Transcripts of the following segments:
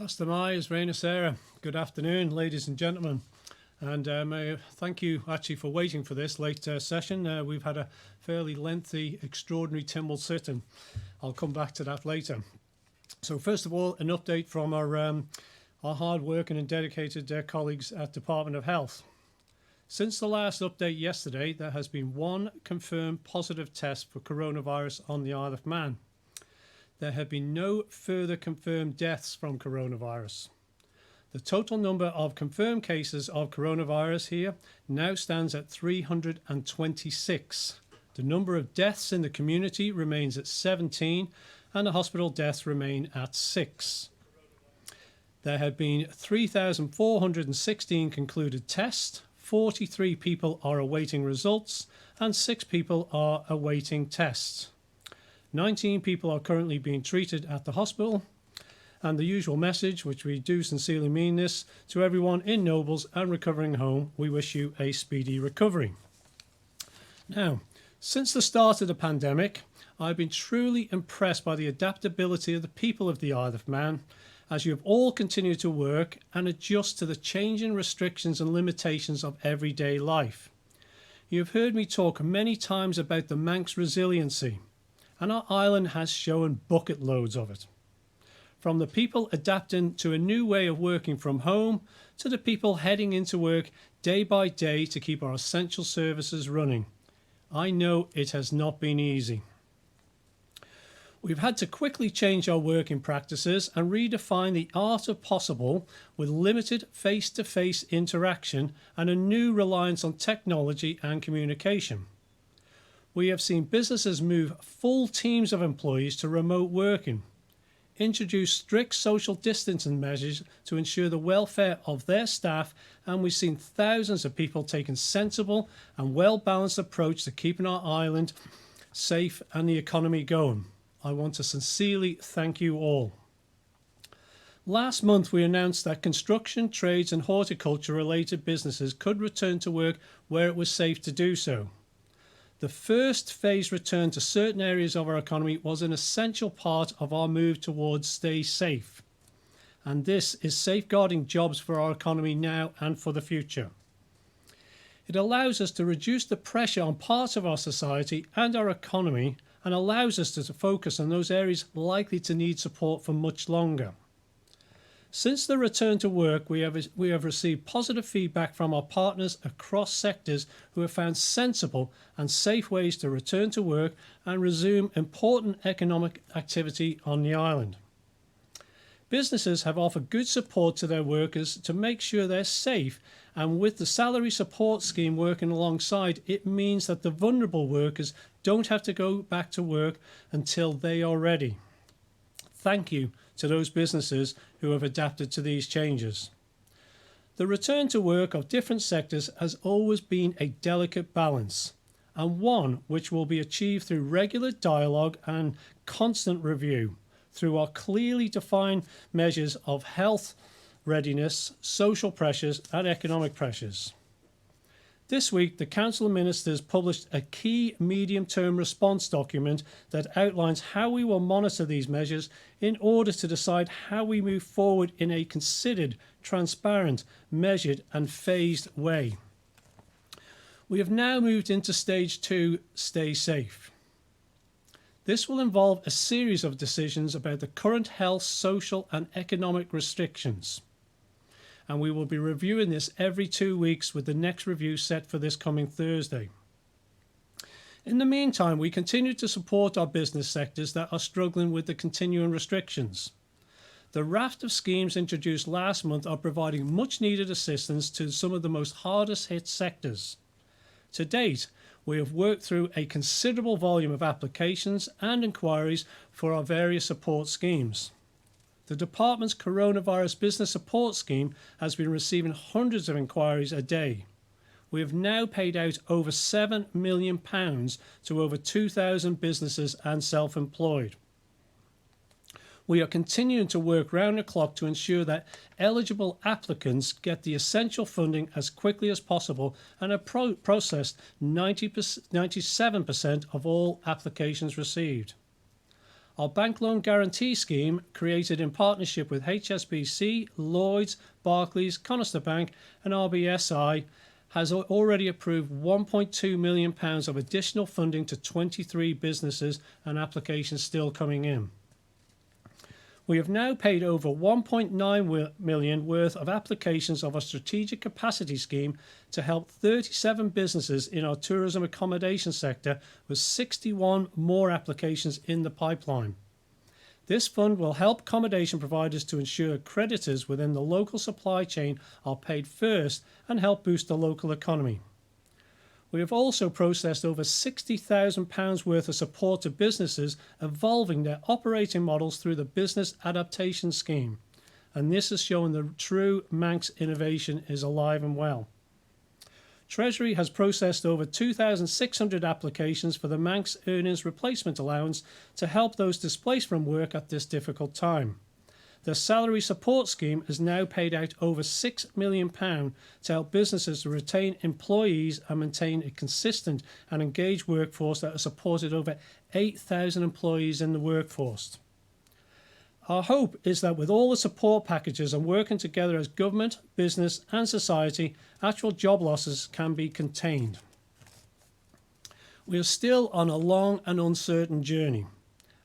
Fast am I, as Raina Sarah. Good afternoon, ladies and gentlemen. And thank you actually for waiting for this late session. We've had a fairly lengthy, extraordinary Tynwald sit-in. I'll come back to that later. So first of all, an update from our hard-working and dedicated colleagues at Department of Health. Since the last update yesterday, there has been one confirmed positive test for coronavirus on the Isle of Man. There have been no further confirmed deaths from coronavirus. The total number of confirmed cases of coronavirus here now stands at 326. The number of deaths in the community remains at 17, and the hospital deaths remain at 6. There have been 3,416 concluded tests, 43 people are awaiting results, and 6 people are awaiting tests. 19 people are currently being treated at the hospital, and the usual message, which we do sincerely mean this, to everyone in Nobles and recovering home, we wish you a speedy recovery. Now, since the start of the pandemic, I've been truly impressed by the adaptability of the people of the Isle of Man, as you have all continued to work and adjust to the changing restrictions and limitations of everyday life. You have heard me talk many times about the Manx resiliency, and our island has shown bucket loads of it. From the people adapting to a new way of working from home, to the people heading into work day by day to keep our essential services running. I know it has not been easy. We've had to quickly change our working practices and redefine the art of possible with limited face-to-face interaction and a new reliance on technology and communication. We have seen businesses move full teams of employees to remote working, introduce strict social distancing measures to ensure the welfare of their staff, and we've seen thousands of people taking sensible and well-balanced approach to keeping our island safe and the economy going. I want to sincerely thank you all. Last month we announced that construction, trades and horticulture related businesses could return to work where it was safe to do so. The first phase return to certain areas of our economy was an essential part of our move towards stay safe. And this is safeguarding jobs for our economy now and for the future. It allows us to reduce the pressure on parts of our society and our economy and allows us to focus on those areas likely to need support for much longer. Since the return to work, we have received positive feedback from our partners across sectors who have found sensible and safe ways to return to work and resume important economic activity on the island. Businesses have offered good support to their workers to make sure they're safe, and with the salary support scheme working alongside, it means that the vulnerable workers don't have to go back to work until they are ready. Thank you to those businesses who have adapted to these changes. The return to work of different sectors has always been a delicate balance, and one which will be achieved through regular dialogue and constant review through our clearly defined measures of health readiness, social pressures and economic pressures. This week, the Council of Ministers published a key medium-term response document that outlines how we will monitor these measures in order to decide how we move forward in a considered, transparent, measured and phased way. We have now moved into Stage 2, Stay Safe. This will involve a series of decisions about the current health, social and economic restrictions. And we will be reviewing this every 2 weeks with the next review set for this coming Thursday. In the meantime, we continue to support our business sectors that are struggling with the continuing restrictions. The raft of schemes introduced last month are providing much needed assistance to some of the most hardest hit sectors. To date, we have worked through a considerable volume of applications and inquiries for our various support schemes. The Department's Coronavirus Business Support Scheme has been receiving hundreds of inquiries a day. We have now paid out over £7 million to over 2,000 businesses and self-employed. We are continuing to work round the clock to ensure that eligible applicants get the essential funding as quickly as possible and have processed 97% of all applications received. Our bank loan guarantee scheme, created in partnership with HSBC, Lloyds, Barclays, Conister Bank and RBSI, has already approved £1.2 million of additional funding to 23 businesses, and applications still coming in. We have now paid over 1.9 million worth of applications of our strategic capacity scheme to help 37 businesses in our tourism accommodation sector, with 61 more applications in the pipeline. This fund will help accommodation providers to ensure creditors within the local supply chain are paid first and help boost the local economy. We have also processed over £60,000 worth of support to businesses evolving their operating models through the Business Adaptation Scheme, and this has shown the true Manx innovation is alive and well. Treasury has processed over 2,600 applications for the Manx Earnings Replacement Allowance to help those displaced from work at this difficult time. The Salary Support Scheme has now paid out over £6 million to help businesses to retain employees and maintain a consistent and engaged workforce that has supported over 8,000 employees in the workforce. Our hope is that with all the support packages and working together as government, business and society, actual job losses can be contained. We are still on a long and uncertain journey,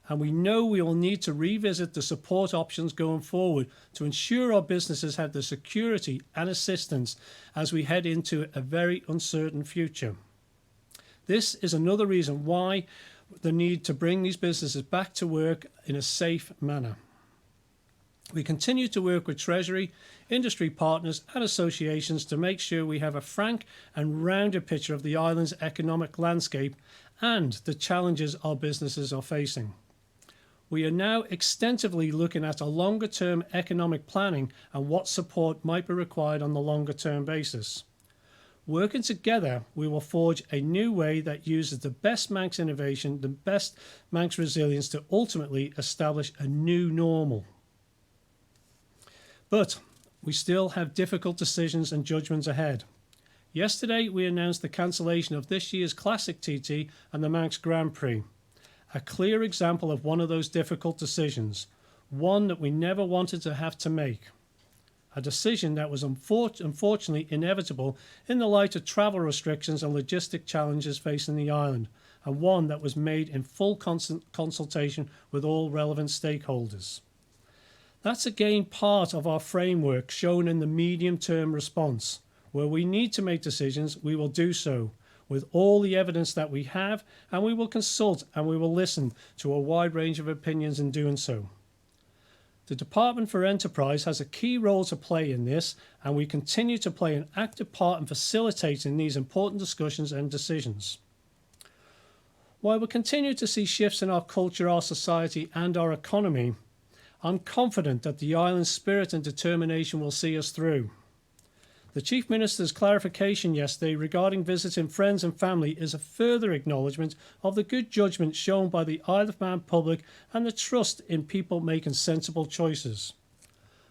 and we know we will need to revisit the support options going forward to ensure our businesses have the security and assistance as we head into a very uncertain future. This is another reason why the need to bring these businesses back to work in a safe manner. We continue to work with Treasury, industry partners and associations to make sure we have a frank and rounded picture of the island's economic landscape and the challenges our businesses are facing. We are now extensively looking at a longer term economic planning and what support might be required on the longer term basis. Working together, we will forge a new way that uses the best Manx innovation, the best Manx resilience to ultimately establish a new normal. But we still have difficult decisions and judgments ahead. Yesterday, we announced the cancellation of this year's Classic TT and the Manx Grand Prix. A clear example of one of those difficult decisions, one that we never wanted to have to make. A decision that was unfortunately inevitable in the light of travel restrictions and logistic challenges facing the island, and one that was made in full consultation with all relevant stakeholders. That's again part of our framework shown in the medium-term response. Where we need to make decisions, we will do so with all the evidence that we have, and we will consult and we will listen to a wide range of opinions in doing so. The Department for Enterprise has a key role to play in this, and we continue to play an active part in facilitating these important discussions and decisions. While we continue to see shifts in our culture, our society and our economy, I'm confident that the island's spirit and determination will see us through. The Chief Minister's clarification yesterday regarding visiting friends and family is a further acknowledgement of the good judgment shown by the Isle of Man public and the trust in people making sensible choices.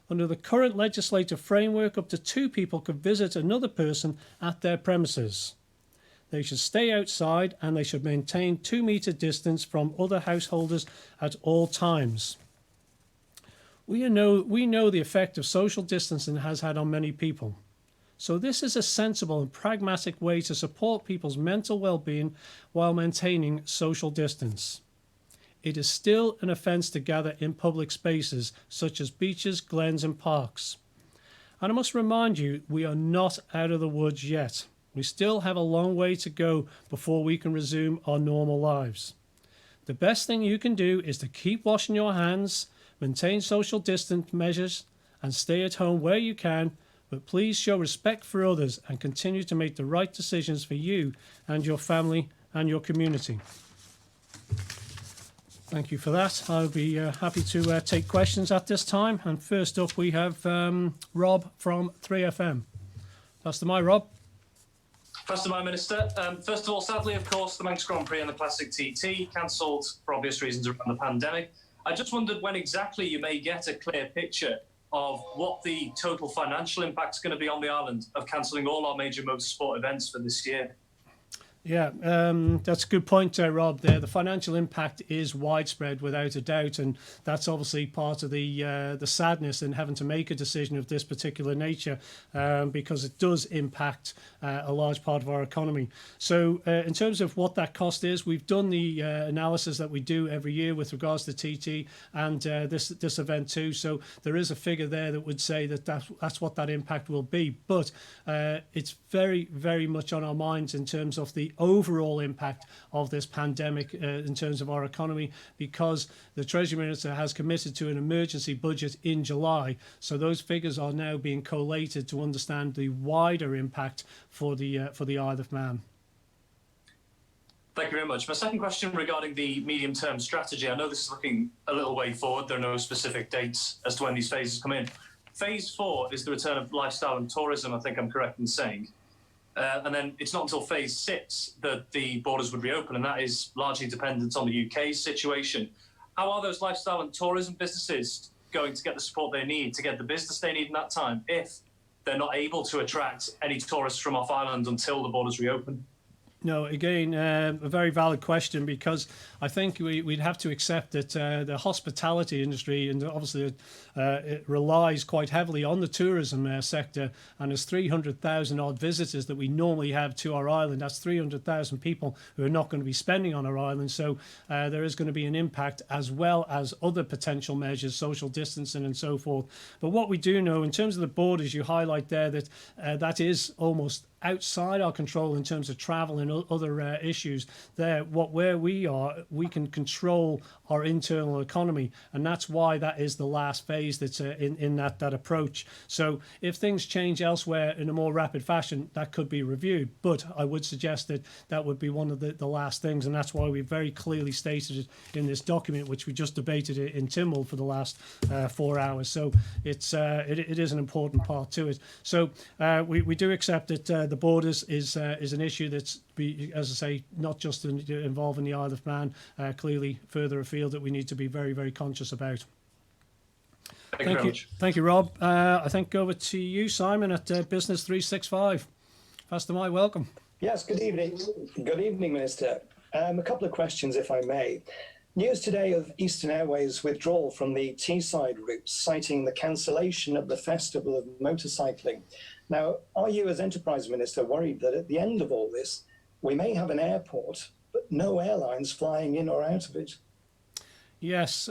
Under the current legislative framework, up to 2 people could visit another person at their premises. They should stay outside and they should maintain 2-metre distance from other householders at all times. We know the effect of social distancing has had on many people. So this is a sensible and pragmatic way to support people's mental well-being while maintaining social distance. It is still an offence to gather in public spaces such as beaches, glens and parks. And I must remind you, we are not out of the woods yet. We still have a long way to go before we can resume our normal lives. The best thing you can do is to keep washing your hands, maintain social distance measures and stay at home where you can, but please show respect for others and continue to make the right decisions for you and your family and your community. Thank you for that. I'll be happy to take questions at this time. And first up we have Rob from 3FM. Pass to my Rob. Pass to my Minister. First of all, sadly, of course, the Manx Grand Prix and the Classic TT cancelled for obvious reasons around the pandemic. I just wondered when exactly you may get a clear picture of what the total financial impact is going to be on the island of cancelling all our major motorsport events for this year. Yeah, that's a good point, Rob. There, the financial impact is widespread, without a doubt, and that's obviously part of the sadness in having to make a decision of this particular nature, because it does impact a large part of our economy. So, in terms of what that cost is, we've done the analysis that we do every year with regards to TT and this event too. So there is a figure there that would say that's what that impact will be, but it's very, very much on our minds in terms of the overall impact of this pandemic in terms of our economy, because the Treasury Minister has committed to an emergency budget in July. So those figures are now being collated to understand the wider impact for the Isle of Man. Thank you very much. My second question regarding the medium-term strategy. I know this is looking a little way forward. There are no specific dates as to when these phases come in. Phase 4 is the return of lifestyle and tourism, I think I'm correct in saying. And then it's not until phase 6 that the borders would reopen, and that is largely dependent on the UK's situation. How are those lifestyle and tourism businesses going to get the support they need, to get the business they need in that time, if they're not able to attract any tourists from off island until the borders reopen? No, again, a very valid question, because I think we'd have to accept that the hospitality industry, and obviously it relies quite heavily on the tourism sector, and there's 300,000 odd visitors that we normally have to our island. That's 300,000 people who are not going to be spending on our island. So there is going to be an impact, as well as other potential measures, social distancing and so forth. But what we do know in terms of the borders, you highlight there that that is almost outside our control in terms of travel and other issues there. Where we are, we can control our internal economy, and that's why that is the last phase that's in that approach. So if things change elsewhere in a more rapid fashion, that could be reviewed, but I would suggest that that would be one of the last things, and that's why we very clearly stated it in this document, which we just debated in Tynwald for the last 4 hours. So it is an important part to it. So we do accept that the borders is an issue that's, as I say, not just involving the Isle of Man, clearly further afield, that we need to be very, very conscious about. Thank you very much. Thank you, Rob. I think over to you, Simon, at Business 365. Pastor Mike, welcome. Yes, good evening. Good evening, Minister. A couple of questions, if I may. News today of Eastern Airways' withdrawal from the Teesside route, citing the cancellation of the Festival of Motorcycling. Now, are you, as Enterprise Minister, worried that at the end of all this, we may have an airport, but no airlines flying in or out of it? Yes,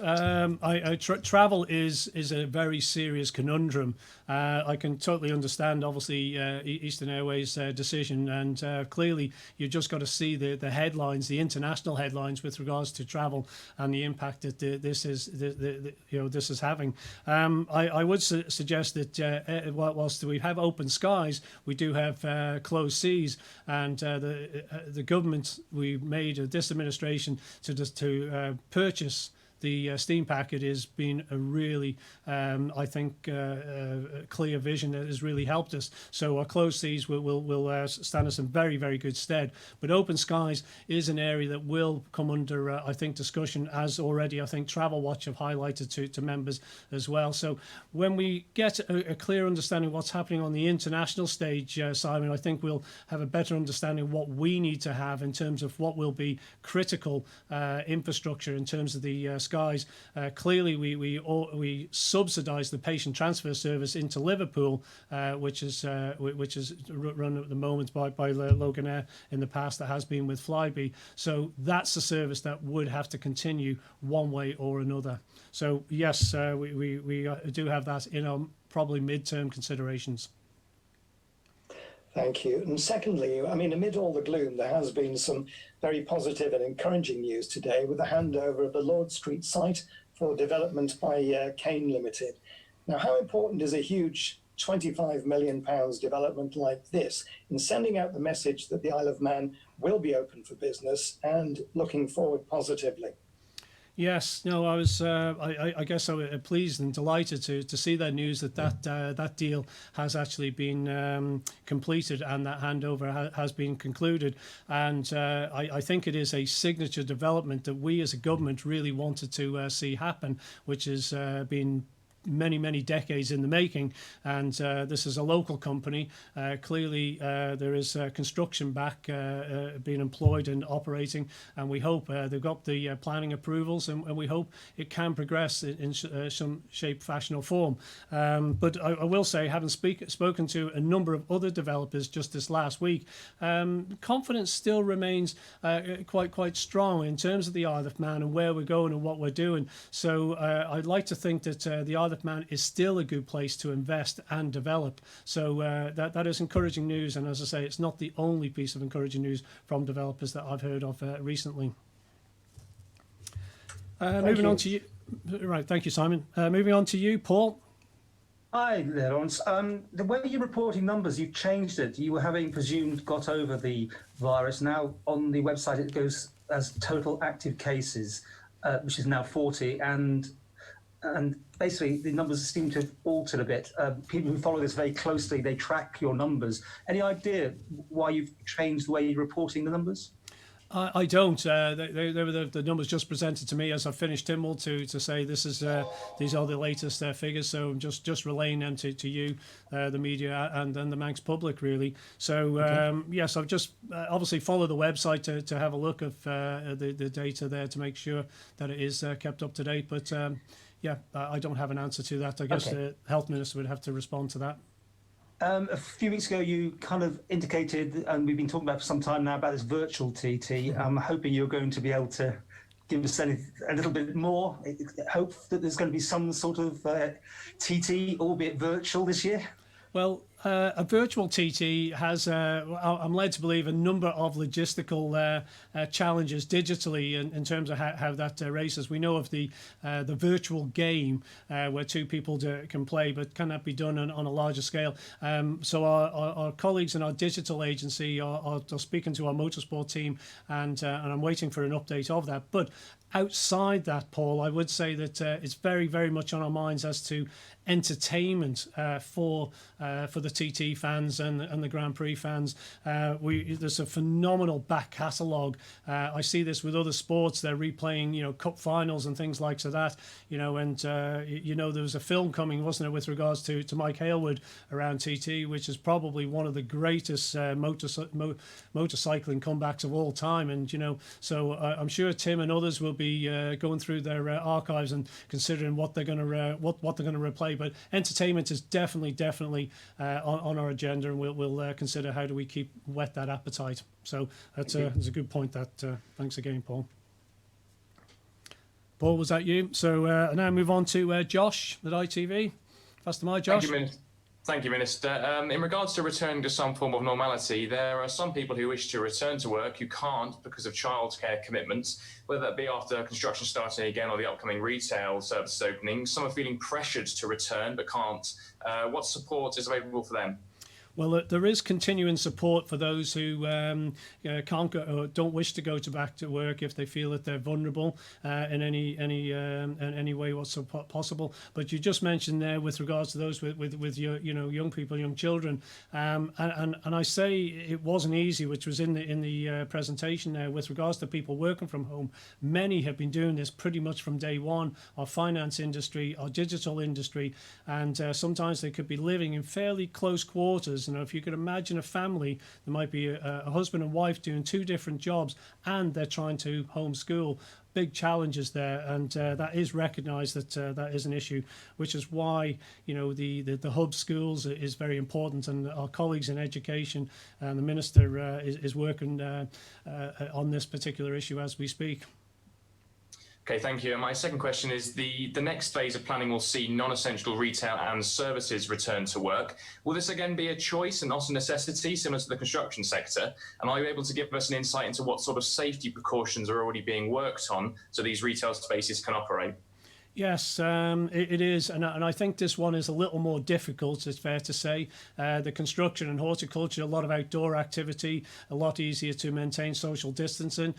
travel is a very serious conundrum. I can totally understand, obviously, Eastern Airways' decision, and clearly you've just got to see the headlines, the international headlines with regards to travel and the impact that this is having. I would suggest that whilst we have open skies, we do have closed seas, and the government, we made this administration to purchase the steam packet has been a really, I think, clear vision that has really helped us. So our closed seas will stand us in very, very good stead. But open skies is an area that will come under, I think, discussion, as already, I think, Travel Watch have highlighted to members as well. So when we get a clear understanding of what's happening on the international stage, Simon, I think we'll have a better understanding of what we need to have in terms of what will be critical infrastructure in terms of the skies. Clearly, we subsidise the patient transfer service into Liverpool, which is run at the moment by Loganair in the past, that has been with Flybe. So that's a service that would have to continue one way or another. So yes, we do have that in our probably mid-term considerations. Thank you. And secondly, I mean, amid all the gloom, there has been some very positive and encouraging news today with the handover of the Lord Street site for development by Kane Limited. Now, how important is a huge £25 million development like this in sending out the message that the Isle of Man will be open for business and looking forward positively? Yes, no, I was. I guess I was pleased and delighted to see that news that deal has actually been completed and that handover has been concluded. And I think it is a signature development that we as a government really wanted to see happen, which has been many decades in the making, and this is a local company. Clearly, there is construction back being employed and operating, and we hope they've got the planning approvals, and we hope it can progress in some shape, fashion, or form. But I will say, having spoken to a number of other developers just this last week, confidence still remains quite strong in terms of the Isle of Man and where we're going and what we're doing. So I'd like to think that the Isle of Man is still a good place to invest and develop. So that is encouraging news. And as I say, it's not the only piece of encouraging news from developers that I've heard of recently. Moving on to you. Right, thank you, Simon. Moving on to you, Paul. Hi there, Lawrence. The way you're reporting numbers, you've changed it. You were having presumed got over the virus. Now on the website it goes as total active cases, which is now 40, and basically the numbers seem to have altered a bit. People who follow this very closely, they track your numbers. Any idea why you've changed the way you're reporting the numbers? I don't. They were the numbers just presented to me as I finished Tynwald to say this is these are the latest figures. So I'm just relaying them to you, the media, and then the Manx public, really. So yes, I've just obviously followed the website to have a look of the data there to make sure that it is kept up to date. But yeah, I don't have an answer to that. I guess the health minister would have to respond to that. A few weeks ago, you kind of indicated, and we've been talking about for some time now, about this virtual TT. I'm hoping you're going to be able to give us a little bit more. Hope that there's going to be some sort of TT, albeit virtual, this year. Well, a virtual TT has, I'm led to believe, a number of logistical challenges digitally in terms of how that races. We know of the virtual game where two people can play, but can that be done on a larger scale? So our colleagues in our digital agency are speaking to our motorsport team, and I'm waiting for an update of that. But outside that, Paul, I would say that it's very much on our minds as to entertainment for the TT fans and the Grand Prix fans. There's a phenomenal back catalogue. I see this with other sports. They're replaying, cup finals and things like that. And there was a film coming, wasn't it, with regards to Mike Hailwood around TT, which is probably one of the greatest motorcycling comebacks of all time. And so I'm sure Tim and others will be going through their archives and considering what they're going to replay. But entertainment is definitely on our agenda, and we'll consider how do we keep whet that appetite. So that's a good point. Thanks again, Paul. Paul, was that you? So now move on to Josh at ITV. Pass the mic, Josh. Thank you, Minister. In regards to returning to some form of normality, there are some people who wish to return to work who can't because of childcare commitments, whether that be after construction starting again or the upcoming retail services opening. Some are feeling pressured to return but can't. What support is available for them? Well, there is continuing support for those who can't go or don't wish to go back to work if they feel that they're vulnerable in any way whatsoever possible. But you just mentioned there with regards to those with your young people, young children, and I say it wasn't easy, which was in the presentation there with regards to people working from home. Many have been doing this pretty much from day one. Our finance industry, our digital industry, and sometimes they could be living in fairly close quarters. If you could imagine a family, there might be a husband and wife doing two different jobs, and they're trying to homeschool. Big challenges there, and that is recognised that is an issue, which is why the hub schools is very important, and our colleagues in education and the minister is working on this particular issue as we speak. Okay, thank you. And my second question is the next phase of planning will see non-essential retail and services return to work. Will this again be a choice and not a necessity, similar to the construction sector? And are you able to give us an insight into what sort of safety precautions are already being worked on so these retail spaces can operate? Yes, it is, and I think this one is a little more difficult, it's fair to say. The construction and horticulture, a lot of outdoor activity, a lot easier to maintain social distancing.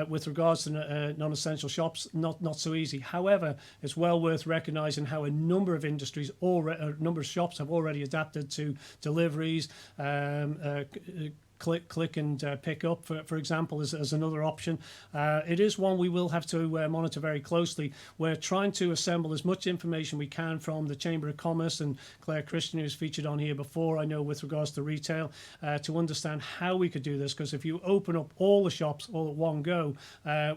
With regards to non-essential shops, not so easy. However, it's well worth recognising how a number of industries, a number of shops have already adapted to deliveries, click and pick up, for example, as another option. It is one we will have to monitor very closely. We're trying to assemble as much information we can from the Chamber of Commerce and Claire Christian, who's featured on here before, I know, with regards to retail, to understand how we could do this. Because if you open up all the shops all at one go,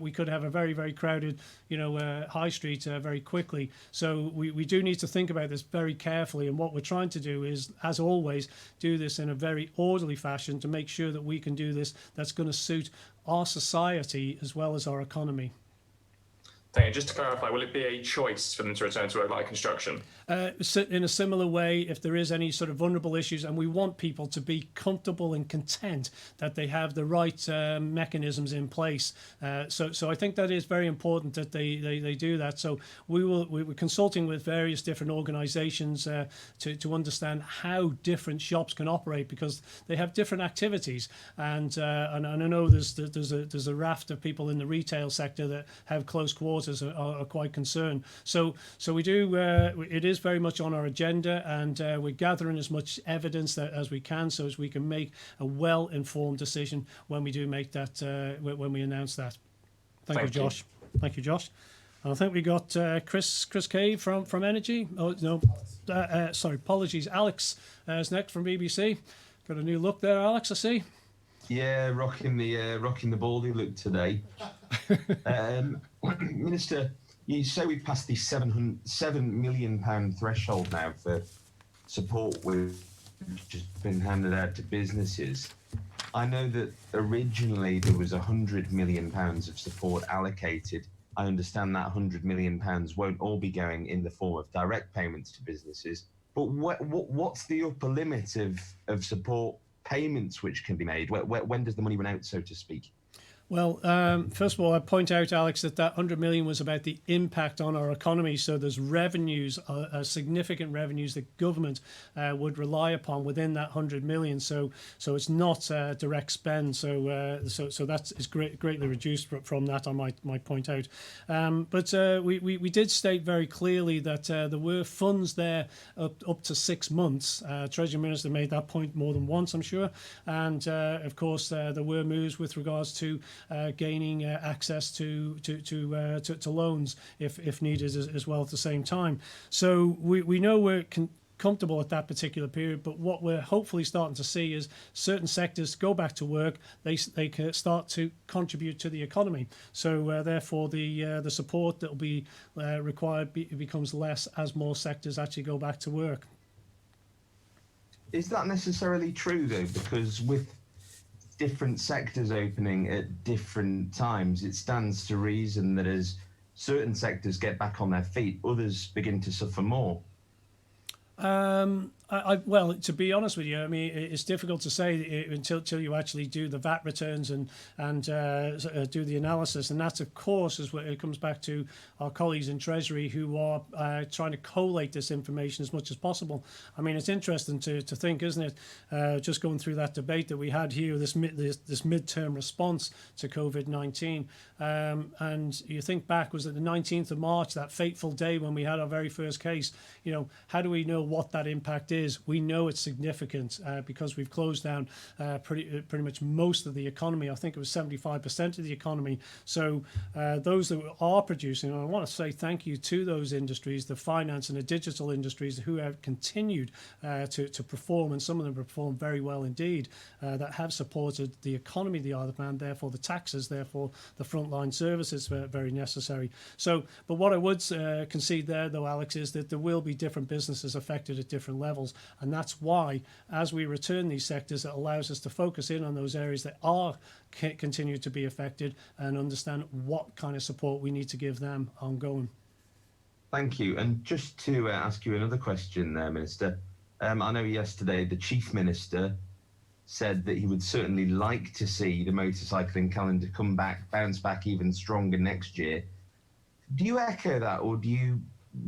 we could have a very, very crowded, high street very quickly. So we do need to think about this very carefully. And what we're trying to do is, as always, do this in a very orderly fashion to make sure that we can do this that's going to suit our society as well as our economy. Thank you. Just to clarify, will it be a choice for them to return to work like construction? In a similar way, if there is any sort of vulnerable issues, and we want people to be comfortable and content that they have the right mechanisms in place. So I think that is very important that they do that. So we're consulting with various different organisations to understand how different shops can operate, because they have different activities. And I know there's a raft of people in the retail sector that have close quarters, are quite concerned. So we do. It is very much on our agenda, and we're gathering as much evidence as we can, so as we can make a well-informed decision when we do make that. When we announce that. Thank you, Josh. Thank you, Josh. I think we got Chris Cave from Energy. Oh no, sorry, apologies. Alex is next from BBC. Got a new look there, Alex. I see. Yeah, rocking the baldy look today. Minister, you say we've passed the £7 million threshold now for support which has been handed out to businesses. I know that originally there was £100 million of support allocated. I understand that £100 million won't all be going in the form of direct payments to businesses. But what's the upper limit of support payments which can be made? When does the money run out, so to speak? Well, first of all, I point out, Alex, that 100 million was about the impact on our economy. So there's revenues, significant revenues that government would rely upon within that 100 million. So it's not direct spend. So that is greatly reduced from that, I might point out. But we did state very clearly that there were funds there up to 6 months. Treasury Minister made that point more than once, I'm sure. And of course, there were moves with regards to gaining access to loans if needed as well at the same time. So we know we're comfortable at that particular period, but what we're hopefully starting to see is certain sectors go back to work. They can start to contribute to the economy. So therefore, the support that will be required becomes less as more sectors actually go back to work. Is that necessarily true though? Because with different sectors opening at different times, it stands to reason that as certain sectors get back on their feet, others begin to suffer more. Well, to be honest with you, I mean, it's difficult to say until you actually do the VAT returns and do the analysis. And that, of course, is where it comes back to our colleagues in Treasury who are trying to collate this information as much as possible. I mean, it's interesting to think, isn't it? Just going through that debate that we had here, this midterm response to COVID-19. And you think back, was it the 19th of March, that fateful day when we had our very first case? How do we know what that impact is? We know it's significant because we've closed down pretty much most of the economy. I think it was 75% of the economy. So those that are producing, and I want to say thank you to those industries, the finance and the digital industries, who have continued to perform, and some of them perform very well indeed, that have supported the economy, the other hand, therefore the taxes, therefore the frontline services are very necessary. So, but what I would concede there, though, Alex, is that there will be different businesses affected at different levels. And that's why, as we return these sectors, it allows us to focus in on those areas that are continue to be affected and understand what kind of support we need to give them ongoing. Thank you. And just to ask you another question there, Minister. I know yesterday the Chief Minister said that he would certainly like to see the motorcycling calendar bounce back even stronger next year. Do you echo that, or do you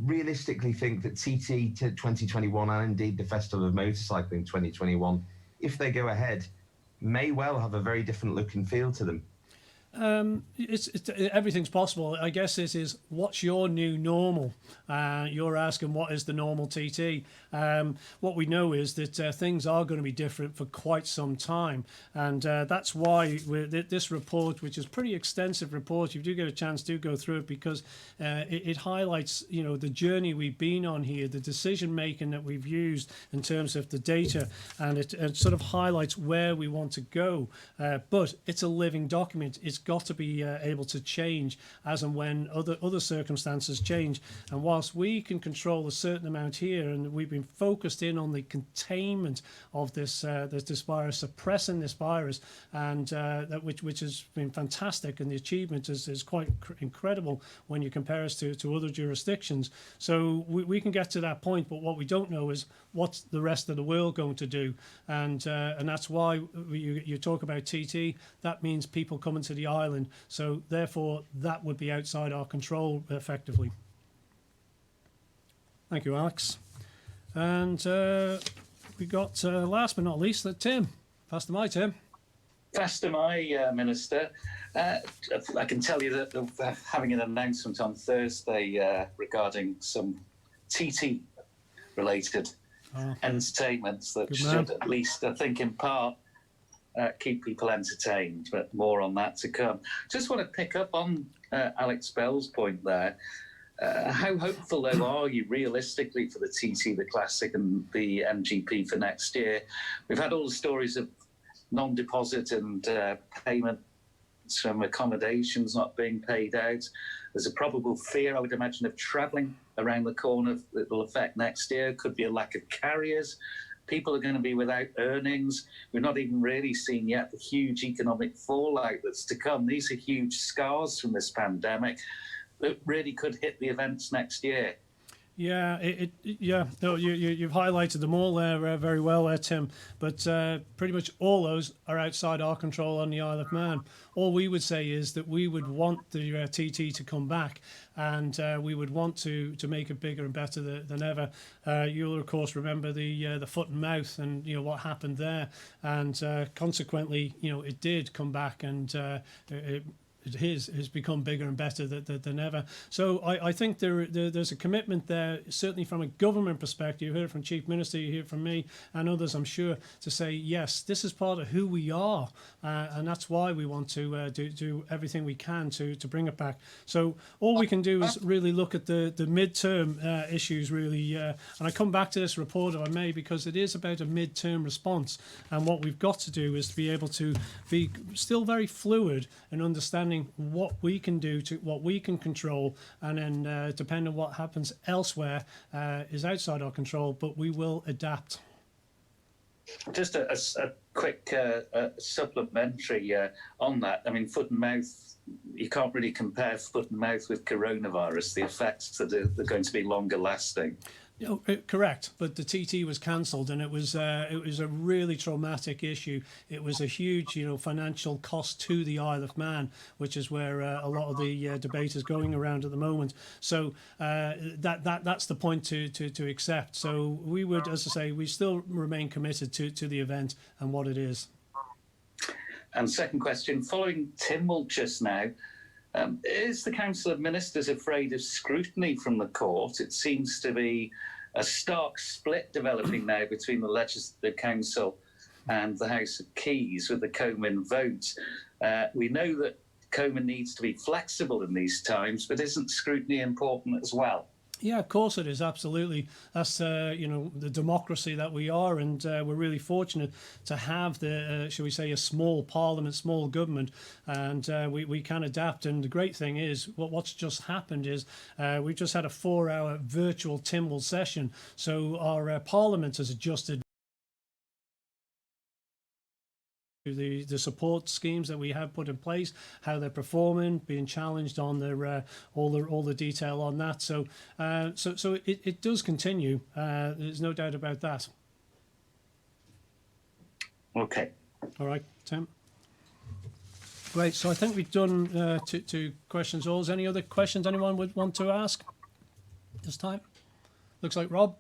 realistically think that TT 2021 and indeed the Festival of Motorcycling 2021, if they go ahead, may well have a very different look and feel to them? It's everything's possible. I guess this is what's your new normal. You're asking what is the normal TT. What we know is that things are going to be different for quite some time, and that's why this report, which is a pretty extensive report, if you do get a chance, do go through it, because it highlights the journey we've been on here, the decision making that we've used in terms of the data, and it sort of highlights where we want to go. But it's a living document. It's got to be able to change as and when other circumstances change. And whilst we can control a certain amount here, and we've been focused in on the containment of this virus, suppressing this virus, and which has been fantastic, and the achievement is quite incredible when you compare us to other jurisdictions. So we can get to that point, but what we don't know is what's the rest of the world going to do, and that's why you talk about TT. That means people coming to the island, so therefore that would be outside our control effectively. Thank you, Alex. And we got last but not least Tim. Pass the mic, Tim. Faster, my Minister. I can tell you that they're having an announcement on Thursday regarding some TT-related entertainments that should, at least, I think, in part, keep people entertained, but more on that to come. Just want to pick up on Alex Bell's point there. How hopeful, though, are you realistically for the TT, the Classic, and the MGP for next year? We've had all the stories of non-deposit and payments from accommodations not being paid out. There's a probable fear, I would imagine, of travelling around the corner that will affect next year. Could be a lack of carriers. People are going to be without earnings. We've not even really seen yet the huge economic fallout that's to come. These are huge scars from this pandemic that really could hit the events next year. Yeah, No, you've highlighted them all there very well there, Tim. But pretty much all those are outside our control on the Isle of Man. All we would say is that we would want the TT to come back, and we would want to make it bigger and better than ever. You'll of course remember the foot and mouth, and what happened there, and consequently, it did come back, and it has become bigger and better than ever. So I think there's a commitment there, certainly from a government perspective. You heard it from Chief Minister, you hear it from me and others, I'm sure, to say, yes, this is part of who we are, and that's why we want to do everything we can to bring it back. So all we can do is really look at the midterm issues, really. And I come back to this report, if I may, because it is about a midterm response. And what we've got to do is to be able to be still very fluid in understanding what we can do, to what we can control, and then depending on what happens elsewhere is outside our control, but we will adapt. Just a quick supplementary on that. I mean, foot and mouth, you can't really compare foot and mouth with coronavirus. The effects that are going to be longer lasting. Correct, but the TT was cancelled, and it was a really traumatic issue. It was a huge, financial cost to the Isle of Man, which is where a lot of the debate is going around at the moment. So that's the point to accept. So we would, as I say, we still remain committed to the event and what it is. And second question, following Tynwald just now. Is the Council of Ministers afraid of scrutiny from the court? It seems to be a stark split developing now between the Legislative Council and the House of Keys with the Comyn vote. We know that Comyn needs to be flexible in these times, but isn't scrutiny important as well? Yeah, of course it is, absolutely. That's, the democracy that we are, and we're really fortunate to have shall we say, a small parliament, small government, and we can adapt. And the great thing is, what's just happened is we've just had a 4-hour virtual Tynwald session, so our parliament has adjusted the support schemes that we have put in place, how they're performing, being challenged on their all the detail on that. So it does continue. There's no doubt about that. Okay. All right, Tim. Great. So I think we've done two questions. All. Any other questions anyone would want to ask this time? Looks like Rob.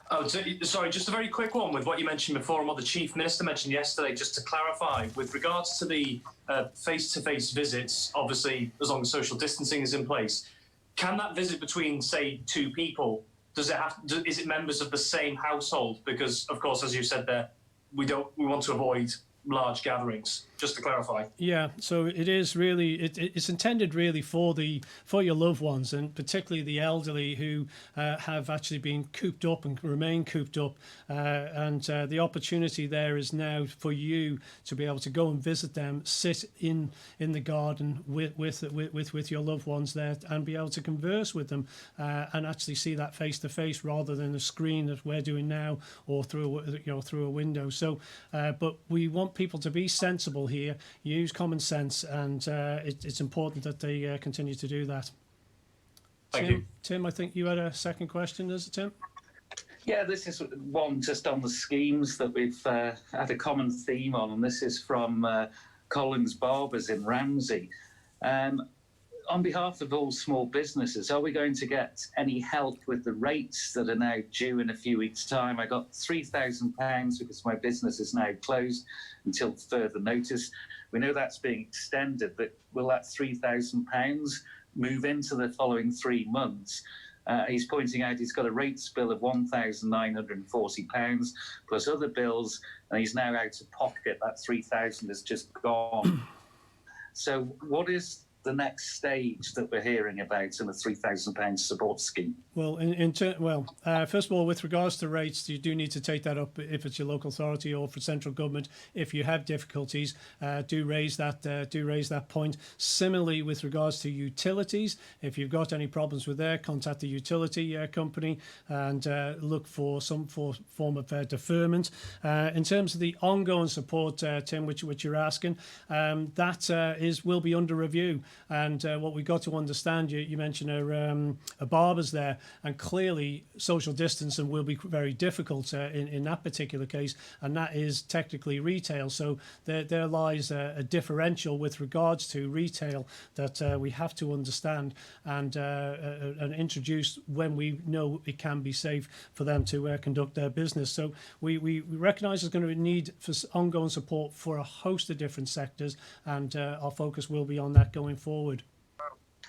Oh, sorry, just a very quick one with what you mentioned before and what the Chief Minister mentioned yesterday, just to clarify, with regards to the face-to-face visits, obviously, as long as social distancing is in place, can that visit between, say, two people, is it members of the same household? Because, of course, as you said there, we want to avoid large gatherings, just to clarify. Yeah, so it is really it's intended really for your loved ones, and particularly the elderly who have actually been cooped up and remain cooped up, and the opportunity there is now for you to be able to go and visit them, sit in the garden with your loved ones there, and be able to converse with them, and actually see that face to face rather than a screen that we're doing now or through a window. So, but we want people to be sensible here, use common sense, and it's important that they continue to do that. Thank you. Tim, I think you had a second question, is it, Tim? Yeah, this is one just on the schemes that we've had a common theme on, and this is from Collins Barbers in Ramsey. On behalf of all small businesses, are we going to get any help with the rates that are now due in a few weeks' time? I got £3,000 because my business is now closed until further notice. We know that's being extended, but will that £3,000 move into the following 3 months? He's pointing out he's got a rates bill of £1,940 plus other bills, and he's now out of pocket. That £3,000 has just gone. So what is the next stage that we're hearing about in the £3,000 support scheme? Well, first of all, with regards to rates, you do need to take that up if it's your local authority or for central government. If you have difficulties, do raise that point. Similarly, with regards to utilities, if you've got any problems with there, contact the utility company and look for some form of deferment. In terms of the ongoing support, Tim, which you're asking, that will be under review. And what we've got to understand, you mentioned a barbers there, and clearly social distancing will be very difficult in that particular case, and that is technically retail. So there lies a differential with regards to retail that we have to understand and introduce when we know it can be safe for them to conduct their business. So we recognise there's going to be a need for ongoing support for a host of different sectors, and our focus will be on that going forward.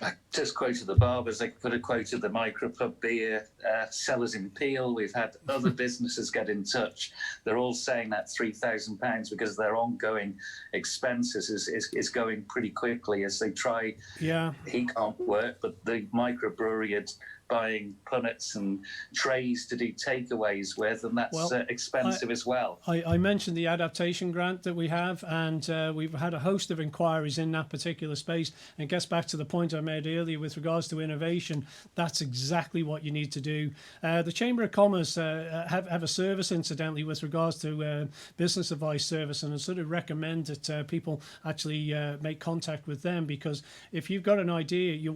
I just quoted the barbers. I could have quoted the micropub beer sellers in Peel. We've had other businesses get in touch. They're all saying that £3,000 because their ongoing expenses is going pretty quickly as they try. Yeah, he can't work, but the microbrewery had buying punnets and trays to do takeaways with, and that's expensive as well. I mentioned the adaptation grant that we have, and we've had a host of inquiries in that particular space, and it gets back to the point I made earlier with regards to innovation. That's exactly what you need to do. The Chamber of Commerce have a service, incidentally, with regards to business advice service, and I sort of recommend that people actually make contact with them, because if you've got an idea, you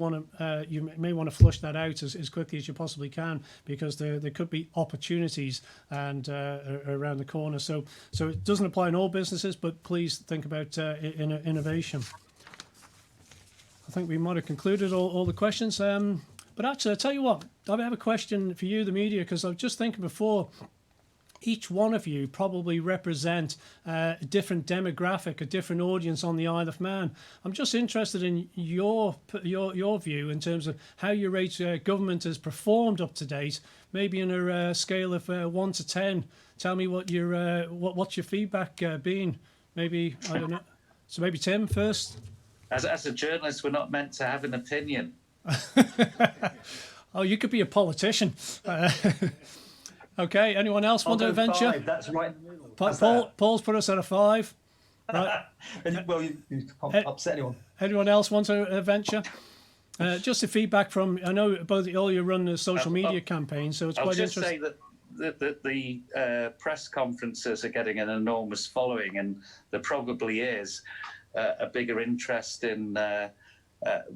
may want to flush that out as quickly as you possibly can, because there could be opportunities and around the corner. So it doesn't apply in all businesses, but please think about innovation. I think we might have concluded all the questions. But actually, I'll tell you what, I have a question for you, the media, because I was just thinking before, each one of you probably represent a different demographic, a different audience on the Isle of Man. I'm just interested in your view in terms of how you rate government has performed up to date, maybe in a scale of 1 to 10. Tell me what your what's your feedback been? Maybe, I don't know. So maybe Tim first. As a journalist, we're not meant to have an opinion. Oh, you could be a politician. Okay, anyone else want to venture? 5, that's right. Paul's put us at a 5. Right. Well, you can't upset anyone. Anyone else want to venture? Just a feedback from, I know both all you run the social media campaign, so it's quite interesting. I'll just say that the press conferences are getting an enormous following, and there probably is a bigger interest in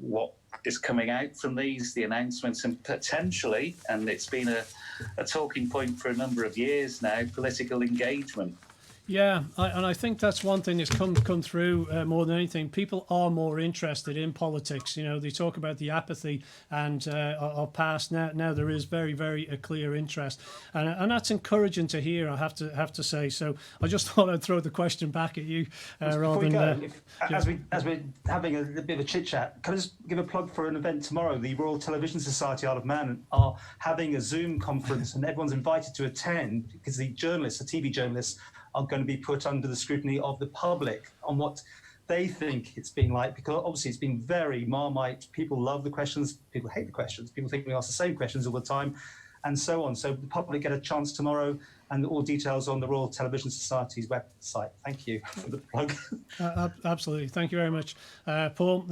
what is coming out from these, the announcements, and potentially, and it's been a talking point for a number of years now, political engagement. Yeah, and I think that's one thing that's come through more than anything. People are more interested in politics. You know, they talk about the apathy and our past. Now there is very, very a clear interest, and that's encouraging to hear. I have to say. So I just thought I'd throw the question back at you, rather than. As we're having a bit of a chit chat, can I just give a plug for an event tomorrow? The Royal Television Society Isle of Man are having a Zoom conference, and everyone's invited to attend because the TV journalists, are going to be put under the scrutiny of the public on what they think it's been like, because obviously it's been very Marmite. People love the questions, people hate the questions, people think we ask the same questions all the time, and so on. So the public get a chance tomorrow, and all details on the Royal Television Society's website. Thank you for the plug. Absolutely. Thank you very much, Paul.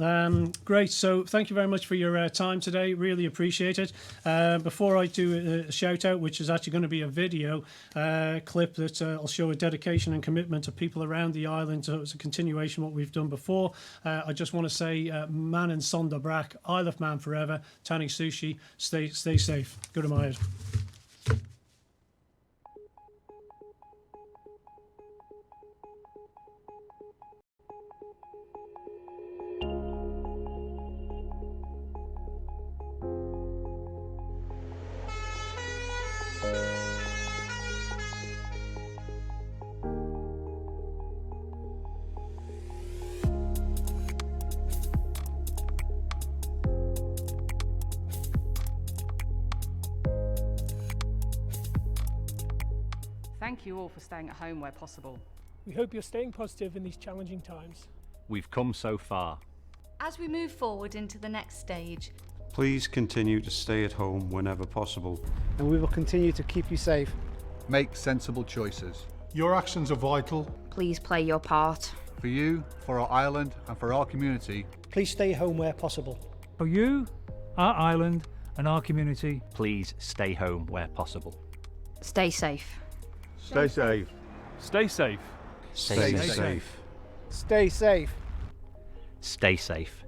Great. So thank you very much for your time today. Really appreciate it. Before I do a shout out, which is actually going to be a video clip that will show a dedication and commitment of people around the island. So it's a continuation of what we've done before. I just want to say, Man and Sonda Brack, Isle of Man forever, Tanning Sushi, stay safe. Good to my head. Thank you all for staying at home where possible. We hope you're staying positive in these challenging times. We've come so far. As we move forward into the next stage, please continue to stay at home whenever possible. And we will continue to keep you safe. Make sensible choices. Your actions are vital. Please play your part. For you, for our island, and for our community. Please stay home where possible. For you, our island, and our community. Please stay home where possible. Stay safe. Stay safe. Stay safe. Stay safe. Stay safe. Stay safe.